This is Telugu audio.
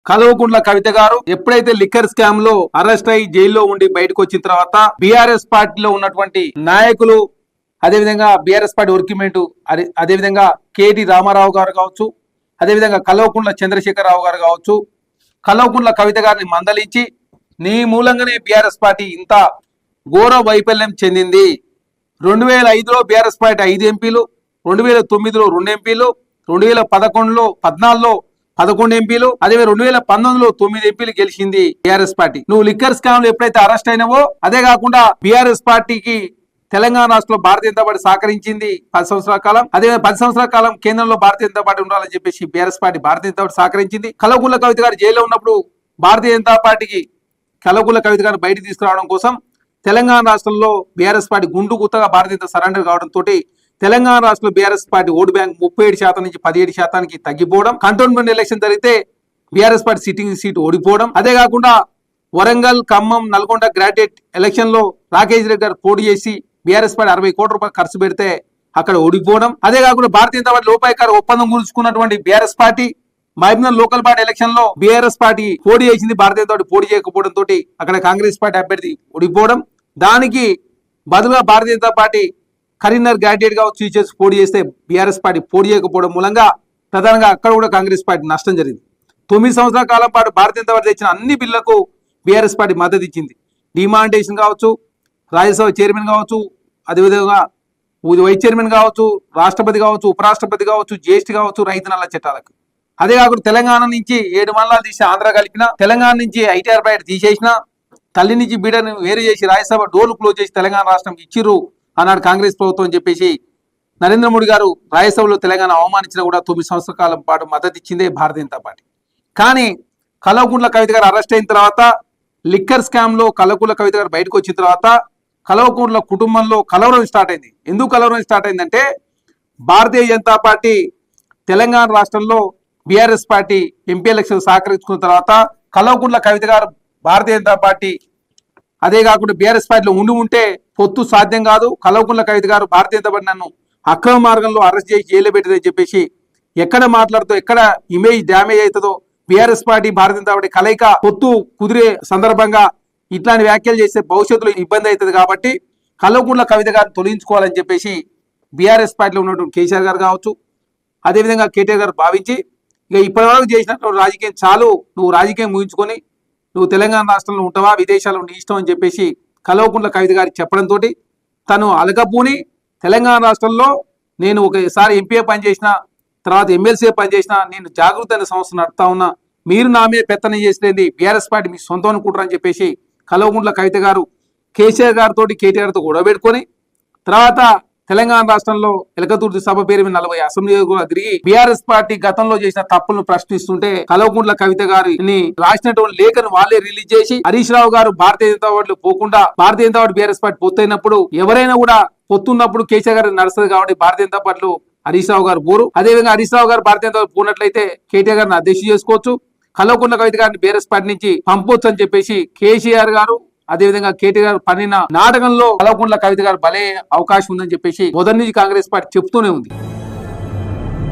కల్వకుంట్ల కవిత గారు ఎప్పుడైతే లిక్కర్ స్కామ్ లో అరెస్ట్ అయ్యి జైల్లో ఉండి బయటకు వచ్చిన తర్వాత బీఆర్ఎస్ పార్టీలో ఉన్నటువంటి నాయకులు, అదేవిధంగా బీఆర్ఎస్ పార్టీ వర్కిమెంట్, అదేవిధంగా కేటీ రామారావు గారు కావచ్చు, అదేవిధంగా కల్వకుంట్ల చంద్రశేఖరరావు గారు కావచ్చు, కల్వకుంట్ల కవిత గారిని మందలించి నీ మూలంగానే బీఆర్ఎస్ పార్టీ ఇంత ఘోర వైఫల్యం చెందింది. 2005లో బీఆర్ఎస్ పార్టీ 5 ఎంపీలు, 2009లో 2 ఎంపీలు, 2011లో 14లో 11 ఎంపీలు, అదే 2019లో 9 ఎంపీలు గెలిచింది బీఆర్ఎస్ పార్టీ. నువ్వు లిక్కర్ స్కామ్ లో ఎప్పుడైతే అరెస్ట్ అయినావో, అదే కాకుండా బీఆర్ఎస్ పార్టీకి తెలంగాణ రాష్ట్రంలో భారతీయ జనతా పార్టీ సహకరించింది 10 సంవత్సరాల కాలం. అదే 10 సంవత్సరాల కాలం కేంద్రంలో భారతీయ జనతా పార్టీ ఉండాలని చెప్పేసి BRS party Bharatiya Janata party సహకరించింది. Kalvakuntla Kavitha గారు జైల్లో ఉన్నప్పుడు భారతీయ జనతా పార్టీకి కల్వకుంట్ల కవిత గారిని బయటికి తీసుకురావడం కోసం తెలంగాణ రాష్ట్రంలో బీఆర్ఎస్ పార్టీ గుండు గుత్తగా భారతీయ జనతా సరెండర్ కావడంతో తెలంగాణ రాష్ట్రంలో బీఆర్ఎస్ పార్టీ ఓటు బ్యాంక్ 37% నుంచి 17% తగ్గిపోవడం, కంటోన్మెంట్ ఎలక్షన్ జరిగితే బీఆర్ఎస్ పార్టీ సిట్టింగ్ సీట్ ఓడిపోవడం, అదే కాకుండా వరంగల్, ఖమ్మం, నల్గొండ గ్రాడ్యుయేట్ ఎలక్షన్ లో రాకేష్ రెడ్డి గారు పోటీ చేసి బీఆర్ఎస్ పార్టీ 60 కోట్ల రూపాయలు ఖర్చు పెడితే అక్కడ ఓడిపోవడం, అదే కాకుండా భారతీయ జనతా పార్టీ లోపాయకార ఒప్పందం గురించుకున్నటువంటి BRS party Mahabubnagar local body election లో బీఆర్ఎస్ పార్టీ పోటీ చేసింది, భారతీయ జనతా పార్టీ పోటీ చేయకపోవడం తోటి అక్కడ కాంగ్రెస్ పార్టీ అభ్యర్థి ఓడిపోవడం, దానికి బదులుగా భారతీయ జనతా పార్టీ కరీంనగర్ గ్రాడ్యుయేట్ గా చేసి పోటీ చేస్తే బీఆర్ఎస్ పార్టీ పోటీ చేయకపోవడం మూలంగా ప్రధానంగా అక్కడ కూడా కాంగ్రెస్ పార్టీ నష్టం జరిగింది. 9 సంవత్సరాల కాలం పాటు భారతీయ జనతా పార్టీ తెచ్చిన అన్ని బిల్లులకు బీఆర్ఎస్ పార్టీ మద్దతు ఇచ్చింది. డిమానిటేషన్ కావచ్చు, రాజ్యసభ చైర్మన్ కావచ్చు, అదేవిధంగా వైస్ చైర్మన్ కావచ్చు, రాష్ట్రపతి కావచ్చు, ఉపరాష్ట్రపతి కావచ్చు, జిఎస్టీ కావచ్చు, రైతు నల్ల చట్టాలకు. అదే కాకుండా తెలంగాణ నుంచి 7 మండలాలు తీసి ఆంధ్ర కలిపిన, తెలంగాణ నుంచి ఐటీఆర్ బయట తీసేసిన, తల్లి నుంచి బిడ్డను వేరు చేసి రాజ్యసభ డోర్లు క్లోజ్ చేసి తెలంగాణ రాష్ట్రంకి ఇచ్చిర్రు అన్నాడు కాంగ్రెస్ ప్రభుత్వం అని చెప్పేసి నరేంద్ర మోడీ గారు రాజ్యసభలో తెలంగాణ అవమానించినా కూడా 9 సంవత్సరాల కాలం పాటు మద్దతు ఇచ్చిందే భారతీయ జనతా పార్టీ. కానీ కల్వకుంట్ల కవిత గారు అరెస్ట్ అయిన తర్వాత, లిక్కర్ స్కామ్ లో కల్వకుంట్ల కవిత గారు బయటకు వచ్చిన తర్వాత కల్వకుంట్ల కుటుంబంలో కలవరం స్టార్ట్ అయింది. ఎందుకు కలవరం స్టార్ట్ అయిందంటే, భారతీయ జనతా పార్టీ తెలంగాణ రాష్ట్రంలో బీఆర్ఎస్ పార్టీ ఎంపీ ఎలక్షన్ సహకరించుకున్న తర్వాత కల్వకుంట్ల కవిత గారు భారతీయ జనతా పార్టీ, అదే కాకుండా బీఆర్ఎస్ పార్టీలో ఉంటే పొత్తు సాధ్యం కాదు, కల్వకుంట్ల కవిత గారు భారతీయ జనతా పార్టీ నన్ను అక్రమ మార్గంలో అరెస్ట్ చేసి జైలు పెట్టిందని చెప్పేసి ఎక్కడ మాట్లాడుతూ ఎక్కడ ఇమేజ్ డ్యామేజ్ అవుతుందో, BRS party Bharatiya Janata party కలయిక పొత్తు కుదిరే సందర్భంగా ఇట్లాంటి వ్యాఖ్యలు చేస్తే భవిష్యత్తులో ఇబ్బంది అవుతుంది కాబట్టి కల్వకుంట్ల కవిత గారిని తొలగించుకోవాలని చెప్పేసి బీఆర్ఎస్ పార్టీలో ఉన్నటువంటి కేసీఆర్ గారు కావచ్చు, అదేవిధంగా కేటీఆర్ గారు భావించి ఇక ఇప్పటివరకు చేసినటువంటి రాజకీయం చాలు, నువ్వు రాజకీయం ముగించుకొని నువ్వు తెలంగాణ రాష్ట్రంలో ఉంటావా, విదేశాల్లో నీ ఇష్టం అని చెప్పేసి కల్వకుంట్ల కవిత గారికి చెప్పడంతో తను అలకపూని తెలంగాణ రాష్ట్రంలో నేను ఒకసారి ఎంపీఏ పనిచేసిన తర్వాత ఎమ్మెల్సీ పనిచేసిన, నేను జాగృతి అనే సంస్థ నడుపుతా ఉన్నా, మీరు నా మీద పెత్తనం చేసినది బీఆర్ఎస్ పార్టీ మీ సొంతం అనుకుంటారని చెప్పేసి కల్వకుంట్ల కవిత గారు కేసీఆర్ గారితో కేటీఆర్తో గొడవ పెట్టుకొని తర్వాత తెలంగాణ రాష్ట్రంలో ఎలకతుర్తి సభ పేరు మీద 40 అసెంబ్లీ కూడా తిరిగి బీఆర్ఎస్ పార్టీ గతంలో చేసిన తప్పులను ప్రశ్నిస్తుంటే కల్వకుంట్ల కవిత గారిని రాసినటువంటి లేఖను వాళ్ళే రిలీజ్ చేసి హరీష్ రావు గారు భారతీయ జనతా పార్టీలో పోకుండా Bharatiya Janata party BRS party పొత్తైనప్పుడు ఎవరైనా కూడా పొత్తున్నప్పుడు కేసీఆర్ గారు నడుస్తుంది కాబట్టి భారతీయ జనతా పార్టీలో హరీష్ రావు గారు పోరు, అదేవిధంగా హరీష్ రావు గారు భారతీయ జనతా పార్టీ పోనట్లయితే కేటీఆర్ గారిని అధ్యక్ష చేసుకోవచ్చు, కల్వకుంట్ల కవిత గారిని బీఆర్ఎస్ పార్టీ నుంచి పంపొచ్చు అని చెప్పేసి కేసీఆర్ గారు అదేవిధంగా కేటీఆర్ గారు పన్నిన నాటకంలో కల్వకుంట్ల కవిత గారు భలే అవకాశం ఉందని చెప్పేసి మొదటి నుంచి కాంగ్రెస్ పార్టీ చెప్తూనే ఉంది.